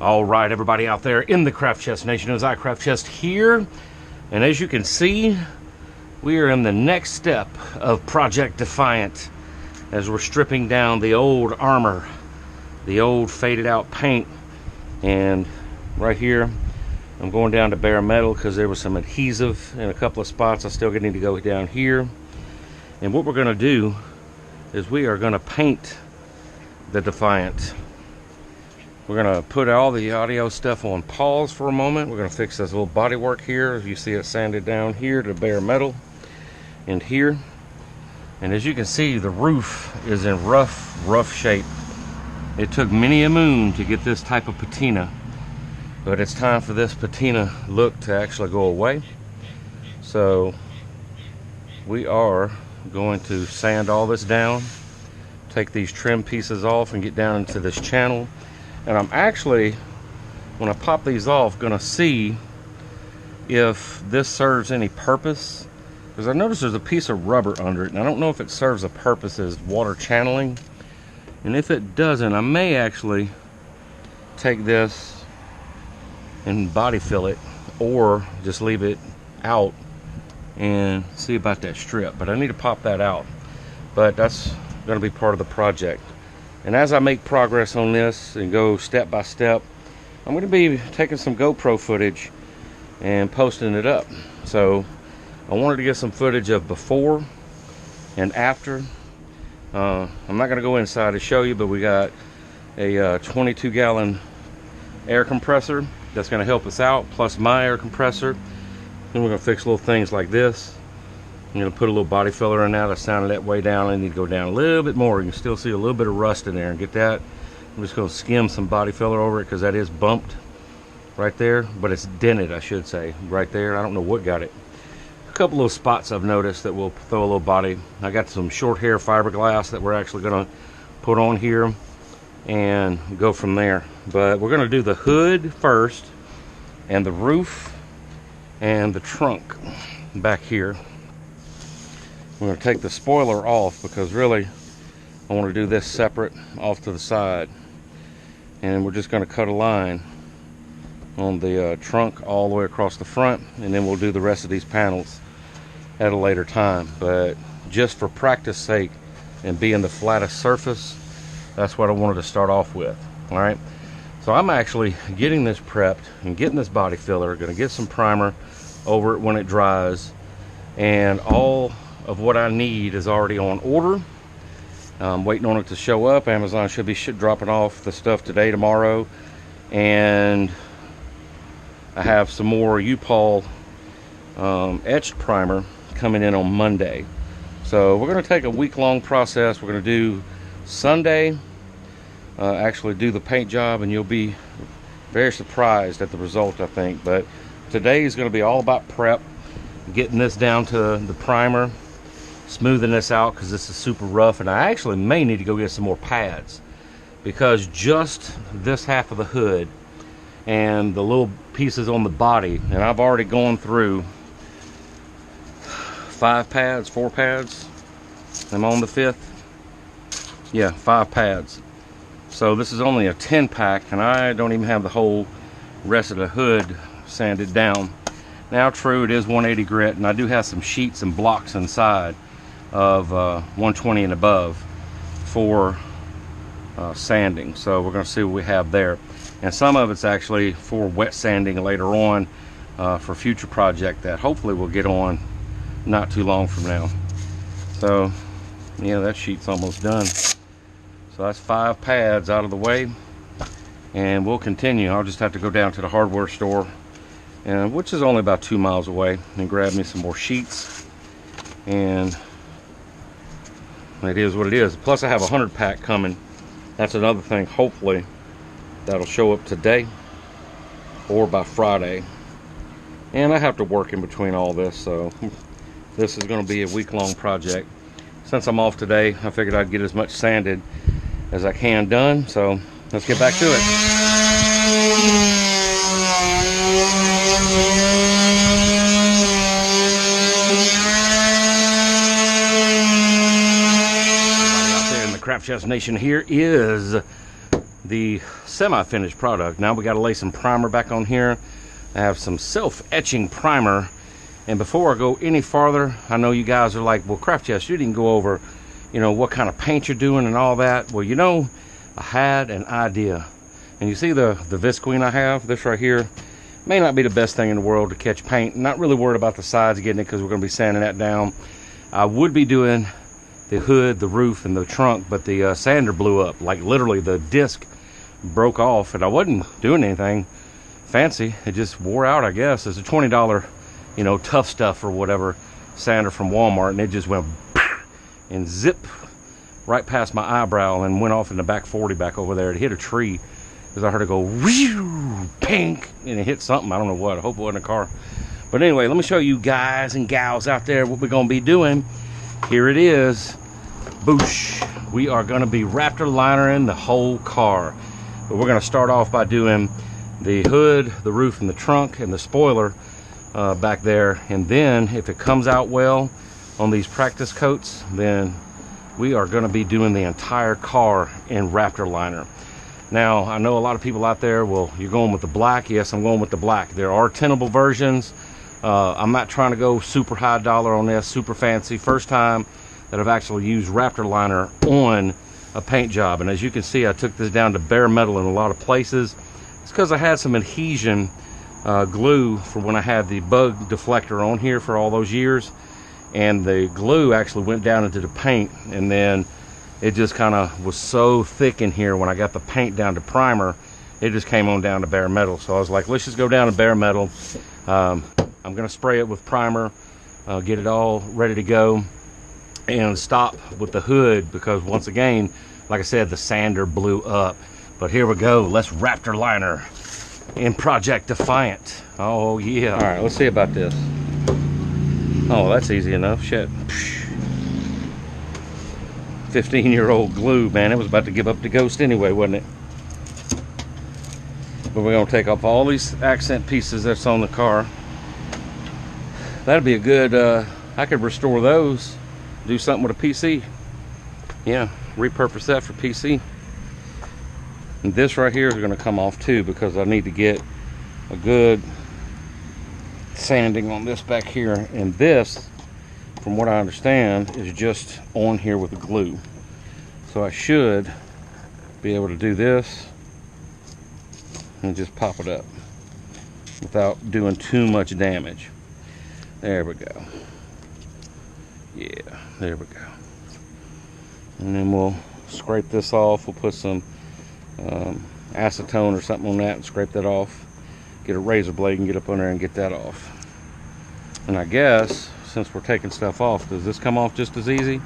All right, everybody out there in the Craft Chest Nation, it is I, Craft Chest, here. And as you can see, we are in the next step of Project Defiant as we're stripping down the old Armour, the old faded out paint. And right here, I'm going down to bare metal because there was some adhesive in a couple of spots. I still need to go down here. And what we're going to do is we are going to paint the Defiant. We're going to put all the audio stuff on pause for a moment. We're going to fix this little body work here. You see it sanded down here to bare metal and here. And as you can see, the roof is in rough shape. It took many a moon to get this type of patina, but it's time for this patina look to actually go away. So we are going to sand all this down, take these trim pieces off and get down into this channel. And I'm actually, when I pop these off, gonna see if this serves any purpose, because I noticed there's a piece of rubber under it and I don't know if it serves a purpose as water channeling. And if it doesn't, I may actually take this and body fill it, or just leave it out and see about that strip. But I need to pop that out, but that's gonna be part of the project. And as I make progress on this and go step by step, I'm going to be taking some GoPro footage and posting it up. So I wanted to get some footage of before and after. I'm not going to go inside to show you, but we got a 22-gallon air compressor that's going to help us out, plus my air compressor. Then we're going to fix little things like this. I'm going to put a little body filler in that. I sounded that way down. I need to go down a little bit more. You can still see a little bit of rust in there and get that. I'm just going to skim some body filler over it because that is bumped right there, but it's dented, I should say, right there. I don't know what got it. A couple little spots I've noticed that we'll throw a little body. I got some short hair fiberglass that we're actually going to put on here and go from there. But we're going to do the hood first and the roof and the trunk back here. We're going to take the spoiler off because really I want to do this separate off to the side. And we're just going to cut a line on the trunk all the way across the front, and then we'll do the rest of these panels at a later time. But just for practice sake and being the flattest surface, that's what I wanted to start off with. All right, so I'm actually getting this prepped and getting this body filler. Going to get some primer over it when it dries, and all of what I need is already on order. I'm waiting on it to show up. Amazon should be dropping off the stuff today, tomorrow, and I have some more U-POL etched primer coming in on Monday. So we're going to take a week-long process. We're going to do Sunday, actually do the paint job, and you'll be very surprised at the result, I think. But today is going to be all about prep, getting this down to the primer, smoothing this out because this is super rough. And I actually may need to go get some more pads, because just this half of the hood and the little pieces on the body, and I've already gone through 4 pads. I'm on the 5th. Yeah, 5 pads. So this is only a 10 pack, and I don't even have the whole rest of the hood sanded down. Now, true, it is 180 grit, and I do have some sheets and blocks inside of 120 and above for sanding. So we're going to see what we have there. And some of it's actually for wet sanding later on for future project that hopefully we'll get on not too long from now. So yeah, that sheet's almost done. So that's 5 pads out of the way, and we'll continue. I'll just have to go down to the hardware store, and which is only about 2 miles away, and grab me some more sheets. And it is what it is. Plus I have a 100 pack coming. That's another thing, hopefully that'll show up today or by Friday. And I have to work in between all this, so this is going to be a week-long project. Since I'm off today, I figured I'd get as much sanded as I can done. So let's get back to it. Craft Chest Nation, here is the semi-finished product. Now we got to lay some primer back on here. I have some self-etching primer. And before I go any farther, I know you guys are like, well, Craft Chest, you didn't go over, you know, what kind of paint you're doing and all that. Well, you know, I had an idea. And you see the visqueen I have, this right here, may not be the best thing in the world to catch paint. Not really worried about the sides getting it because we're going to be sanding that down. I would be doing the hood, the roof, and the trunk, but the sander blew up. Like literally the disc broke off, and I wasn't doing anything fancy. It just wore out, I guess. It's a $20, you know, Tough Stuff or whatever sander from Walmart, and it just went and zip right past my eyebrow and went off in the back 40 back over there. It hit a tree because I heard it go whew, pink, and it hit something. I don't know what. I hope it wasn't a car. But anyway, let me show you guys and gals out there what we're going to be doing. Here it is. Boosh. We are going to be Raptor linering the whole car. But we're going to start off by doing the hood, the roof, and the trunk, and the spoiler back there. And then, if it comes out well on these practice coats, then we are going to be doing the entire car in Raptor liner. Now, I know a lot of people out there, well, you're going with the black. Yes, I'm going with the black. There are tintable versions. I'm not trying to go super high dollar on this, super fancy. First time that I've actually used Raptor liner on a paint job. And as you can see, I took this down to bare metal in a lot of places. It's because I had some adhesion glue for when I had the bug deflector on here for all those years. And the glue actually went down into the paint, and then it just kind of was so thick in here when I got the paint down to primer, it just came on down to bare metal. So I was like, let's just go down to bare metal. I'm going to spray it with primer, get it all ready to go, and stop with the hood because, once again, like I said, the sander blew up. But here we go. Let's Raptor liner in Project Defiant. Oh, yeah. All right, let's see about this. Oh, that's easy enough. Shit. 15-year-old glue, man. It was about to give up the ghost anyway, wasn't it? But we're going to take off all these accent pieces that's on the car. That'd be a good, I could restore those, do something with a PC. Yeah, repurpose that for PC. And this right here is going to come off too, because I need to get a good sanding on this back here. And this, from what I understand, is just on here with the glue. So I should be able to do this and just pop it up without doing too much damage. There we go. Yeah, there we go. And then we'll scrape this off. We'll put some acetone or something on that and scrape that off. Get a razor blade and get up on there and get that off. And I guess, since we're taking stuff off, does this come off just as easy?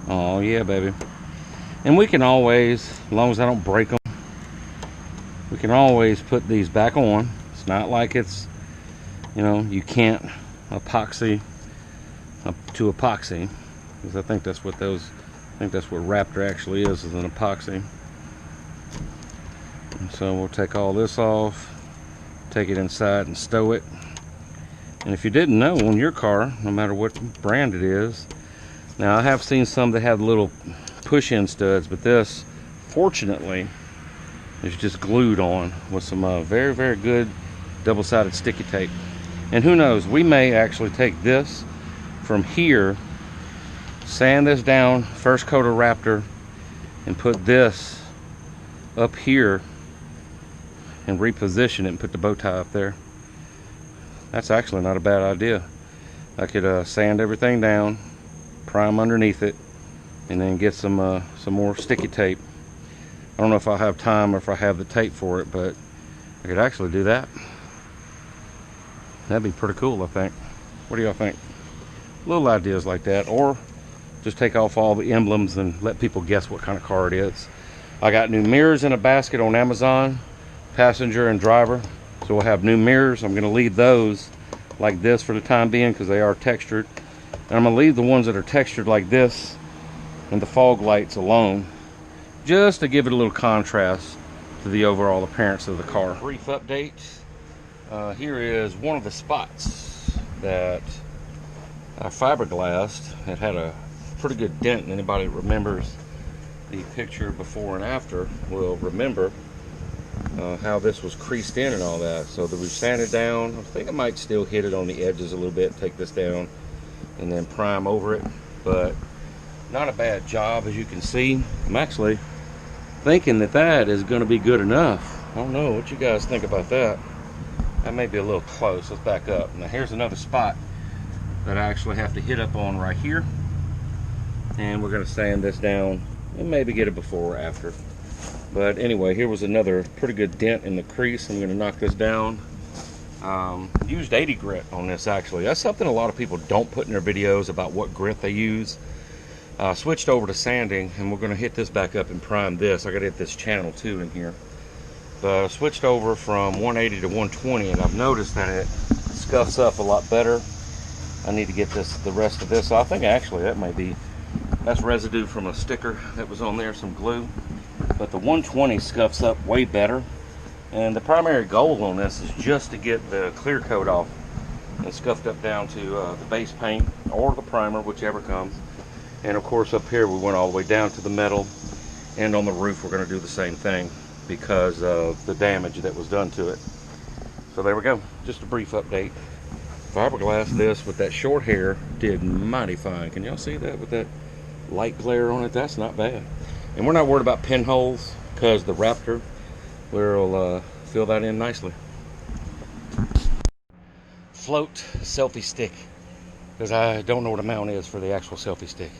Oh yeah, baby. And we can always, as long as I don't break them, we can always put these back on. It's not like it's, you know, you can't epoxy up to epoxy, because I think that's what Raptor actually is an epoxy. And so we'll take all this off, take it inside and stow it. And if you didn't know, on your car, no matter what brand it is, now I have seen some that have little push-in studs, but this, fortunately, is just glued on with some very, very good double-sided sticky tape. And who knows, we may actually take this from here, sand this down, first coat of Raptor, and put this up here and reposition it and put the bow tie up there. That's actually not a bad idea. I could sand everything down, prime underneath it, and then get some more sticky tape. I don't know if I'll have time or if I have the tape for it, but I could actually do that. That'd be pretty cool, I think. What do y'all think? Little ideas like that, or just take off all the emblems and let people guess what kind of car it is. I got new mirrors in a basket on Amazon, passenger and driver. So we'll have new mirrors. I'm going to leave those like this for the time being because they are textured. And I'm going to leave the ones that are textured like this and the fog lights alone, just to give it a little contrast to the overall appearance of the car. Brief update. Here is one of the spots that I fiberglassed. It had a pretty good dent. Anybody that remembers the picture before and after will remember how this was creased in and all that. So that we've sanded down. I think I might still hit it on the edges a little bit, take this down, and then prime over it. But not a bad job, as you can see. I'm actually thinking that that is going to be good enough. I don't know what you guys think about that. That may be a little close. Let's back up. Now here's another spot that I actually have to hit up on right here, and we're going to sand this down and maybe get it before or after. But anyway, here was another pretty good dent in the crease. I'm going to knock this down. Used 80 grit on this actually. That's something a lot of people don't put in their videos about what grit they use. Switched over to sanding, and we're going to hit this back up and prime this. I got to hit this channel too in here. But I switched over from 180 to 120, and I've noticed that it scuffs up a lot better. I need to get the rest of this. I think actually that's residue from a sticker that was on there, some glue. But the 120 scuffs up way better. And the primary goal on this is just to get the clear coat off and scuffed up down to the base paint or the primer, whichever comes. And of course up here we went all the way down to the metal, and on the roof we're going to do the same thing because of the damage that was done to it. So there we go, just a brief update. Fiberglass this with that short hair did mighty fine. Can y'all see that with that light glare on it? That's not bad. And we're not worried about pinholes because the Raptor will fill that in nicely. Float selfie stick, because I don't know what a mount is for the actual selfie stick.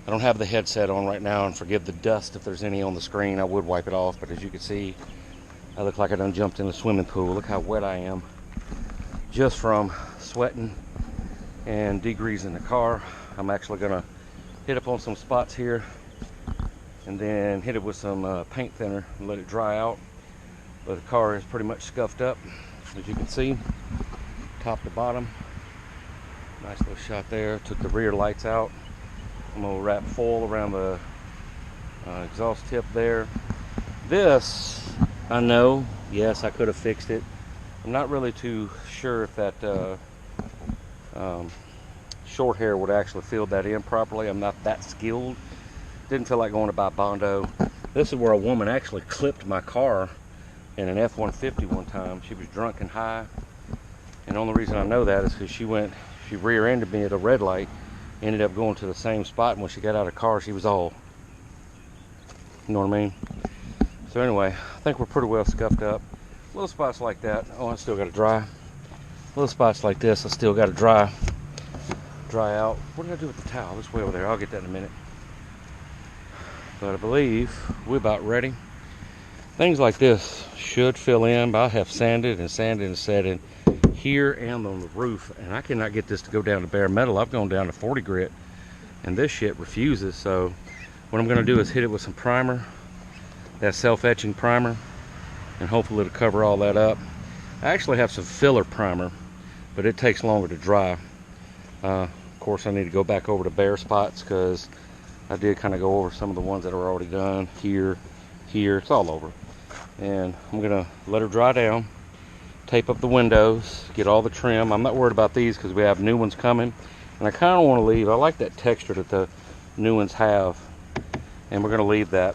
I don't have the headset on right now, and forgive the dust if there's any on the screen. I would wipe it off, but as you can see, I look like I done jumped in a swimming pool. Look how wet I am just from sweating and degreasing the car. I'm actually gonna hit up on some spots here and then hit it with some paint thinner and let it dry out. But the car is pretty much scuffed up, as you can see, top to bottom. Nice little shot there. Took the rear lights out. I'm gonna wrap foil around the exhaust tip there. This, I know, yes, I could have fixed it. I'm not really too sure if that short hair would actually fill that in properly. I'm not that skilled. Didn't feel like going to buy Bondo. This is where a woman actually clipped my car in an F-150 one time. She was drunk and high, and the only reason I know that is because she rear-ended me at a red light, ended up going to the same spot, and when she got out of the car she was all, you know what I mean? So anyway, I think we're pretty well scuffed up. Little spots like that, oh, I still got to dry. Little spots like this, I still got to dry out. What did I do with the towel? It's way over there. I'll get that in a minute. But I believe we're about ready. Things like this should fill in, but I have sanded and sanded here and on the roof, and I cannot get this to go down to bare metal. I've gone down to 40 grit, and this shit refuses. So what I'm going to do is hit it with some primer, that self-etching primer, and hopefully it'll cover all that up. I actually have some filler primer, but it takes longer to dry. Of course, I need to go back over to bare spots because I did kind of go over some of the ones that are already done. Here, it's all over. And I'm gonna let her dry down, tape up the windows, get all the trim. I'm not worried about these because we have new ones coming, and I kind of want to leave, I like that texture that the new ones have, and we're gonna leave that.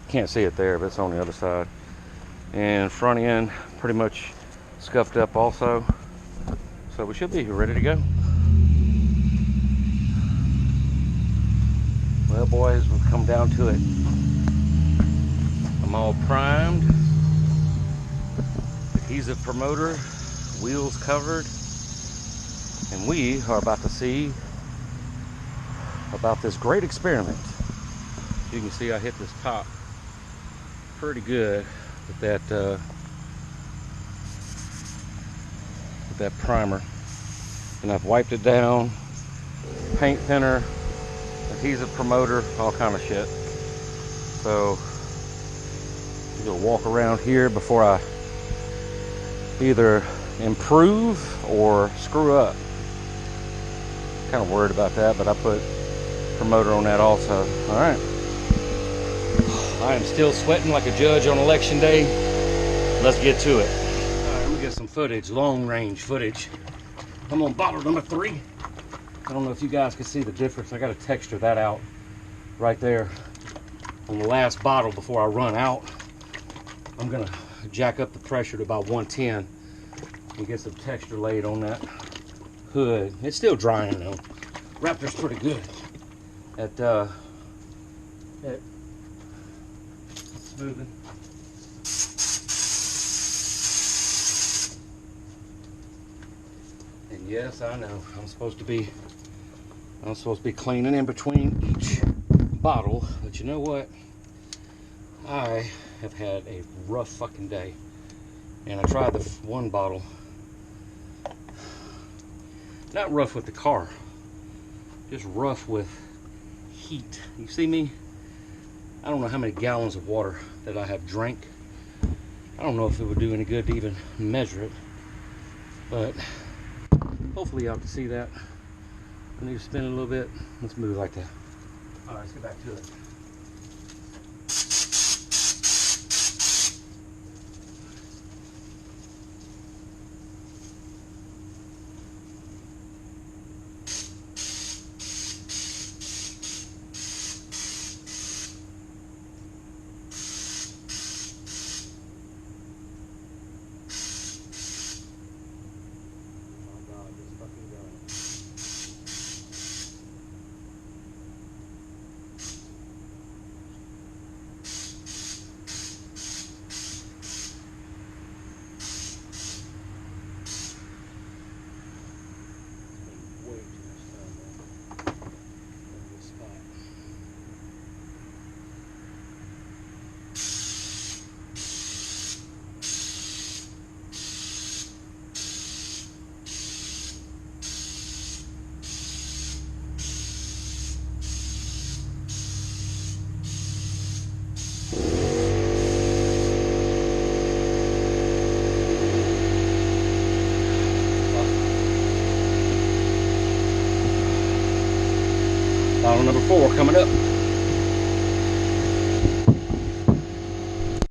Can't see it there, but it's on the other side. And front end pretty much scuffed up also, so we should be ready to go. Well, boys, we've come down to it. I'm all primed, adhesive promoter, wheels covered, and we are about to see about this great experiment. You can see I hit this top pretty good with that primer, and I've wiped it down, paint thinner, adhesive promoter, all kind of shit. So I'm gonna walk around here before I either improve or screw up. Kind of worried about that, but I put promoter on that also. All right, I am still sweating like a judge on election day. Let's get to it. All right, let me get some footage, long range footage. I'm on bottle number 3. I don't know if you guys can see the difference. I got to texture that out right there. on the last bottle before I run out. I'm gonna jack up the pressure to about 110 and get some texture laid on that hood. It's still drying though. Raptor's pretty good at smoothing. And yes, I know I'm supposed to be cleaning in between each bottle, but you know what? I have had a rough fucking day, and I tried the one bottle. Not rough with the car, just rough with heat. You see me? I don't know how many gallons of water that I have drank. I don't know if it would do any good to even measure it, but hopefully y'all can see that. I need to spin it a little bit. Let's move like that. All right, let's get back to it. Bottle number 4 coming up.